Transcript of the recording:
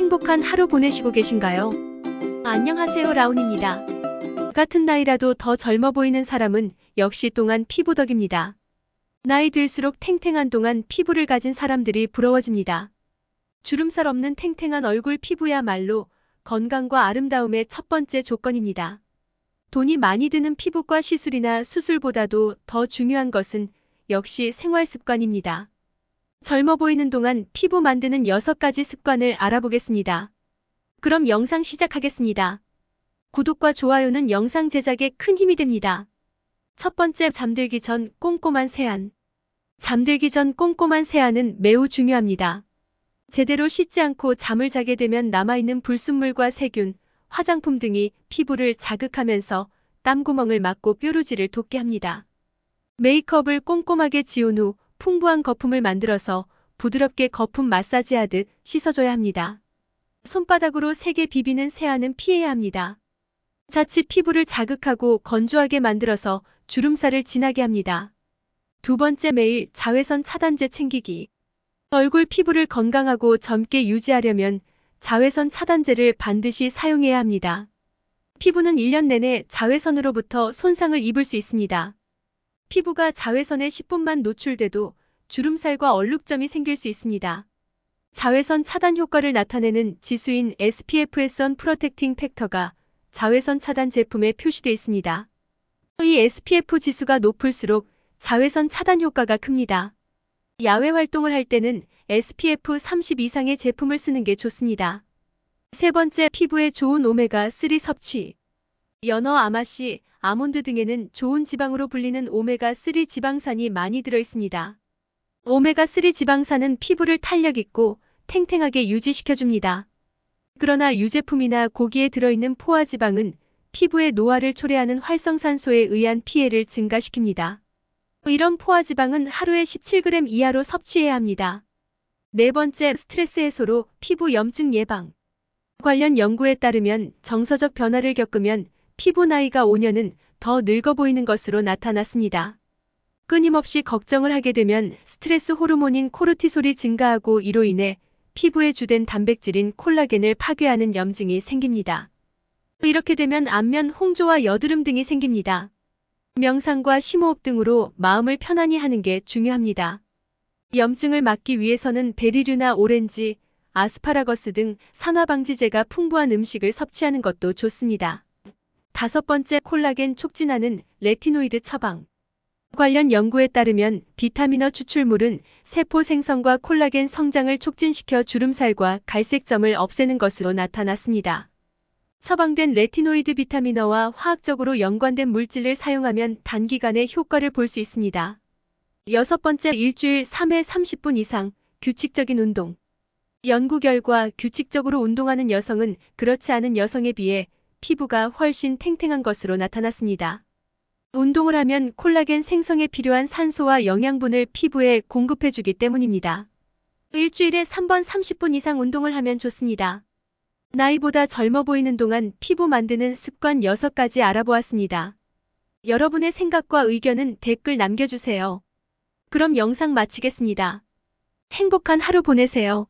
행복한 하루 보내시고 계신가요? 안녕하세요, 라온입니다. 같은 나이라도 더 젊어 보이는 사람은 역시 동안 피부 덕입니다. 나이 들수록 탱탱한 동안 피부를 가진 사람들이 부러워집니다. 주름살 없는 탱탱한 얼굴 피부야말로 건강과 아름다움의 첫 번째 조건입니다. 돈이 많이 드는 피부과 시술이나 수술보다도 더 중요한 것은 역시 생활 습관입니다. 젊어 보이는 동안 피부 만드는 6가지 습관을 알아보겠습니다. 그럼 영상 시작하겠습니다. 구독과 좋아요는 영상 제작에 큰 힘이 됩니다. 첫 번째, 잠들기 전 꼼꼼한 세안. 잠들기 전 꼼꼼한 세안은 매우 중요합니다. 제대로 씻지 않고 잠을 자게 되면 남아있는 불순물과 세균, 화장품 등이 피부를 자극하면서 땀구멍을 막고 뾰루지를 돋게 합니다. 메이크업을 꼼꼼하게 지운 후 풍부한 거품을 만들어서 부드럽게 거품 마사지하듯 씻어줘야 합니다. 손바닥으로 세게 비비는 세안은 피해야 합니다. 자칫 피부를 자극하고 건조하게 만들어서 주름살을 진하게 합니다. 두 번째, 매일 자외선 차단제 챙기기. 얼굴 피부를 건강하고 젊게 유지하려면 자외선 차단제를 반드시 사용해야 합니다. 피부는 1년 내내 자외선으로부터 손상을 입을 수 있습니다. 피부가 자외선에 10분만 노출돼도 주름살과 얼룩점이 생길 수 있습니다. 자외선 차단 효과를 나타내는 지수인 SPF 선 프로텍팅 팩터가 자외선 차단 제품에 표시되어 있습니다. 이 SPF 지수가 높을수록 자외선 차단 효과가 큽니다. 야외 활동을 할 때는 SPF 30 이상의 제품을 쓰는 게 좋습니다. 세 번째, 피부에 좋은 오메가3 섭취. 연어, 아마씨, 아몬드 등에는 좋은 지방으로 불리는 오메가3 지방산이 많이 들어있습니다. 오메가3 지방산은 피부를 탄력 있고 탱탱하게 유지시켜줍니다. 그러나 유제품이나 고기에 들어있는 포화지방은 피부의 노화를 초래하는 활성산소에 의한 피해를 증가시킵니다. 이런 포화지방은 하루에 17g 이하로 섭취해야 합니다. 네 번째, 스트레스 해소로 피부 염증 예방. 관련 연구에 따르면 정서적 변화를 겪으면 피부 나이가 5년은 더 늙어 보이는 것으로 나타났습니다. 끊임없이 걱정을 하게 되면 스트레스 호르몬인 코르티솔이 증가하고 이로 인해 피부의 주된 단백질인 콜라겐을 파괴하는 염증이 생깁니다. 이렇게 되면 안면 홍조와 여드름 등이 생깁니다. 명상과 심호흡 등으로 마음을 편안히 하는 게 중요합니다. 염증을 막기 위해서는 베리류나 오렌지, 아스파라거스 등 산화방지제가 풍부한 음식을 섭취하는 것도 좋습니다. 다섯 번째, 콜라겐 촉진하는 레티노이드 처방. 관련 연구에 따르면 비타민어 추출물은 세포 생성과 콜라겐 성장을 촉진시켜 주름살과 갈색점을 없애는 것으로 나타났습니다. 처방된 레티노이드 비타민어와 화학적으로 연관된 물질을 사용하면 단기간에 효과를 볼 수 있습니다. 여섯 번째, 일주일 3회 30분 이상 규칙적인 운동. 연구 결과 규칙적으로 운동하는 여성은 그렇지 않은 여성에 비해 피부가 훨씬 탱탱한 것으로 나타났습니다. 운동을 하면 콜라겐 생성에 필요한 산소와 영양분을 피부에 공급해주기 때문입니다. 일주일에 3번 30분 이상 운동을 하면 좋습니다. 나이보다 젊어 보이는 동안 피부 만드는 습관 6가지 알아보았습니다. 여러분의 생각과 의견은 댓글 남겨주세요. 그럼 영상 마치겠습니다. 행복한 하루 보내세요.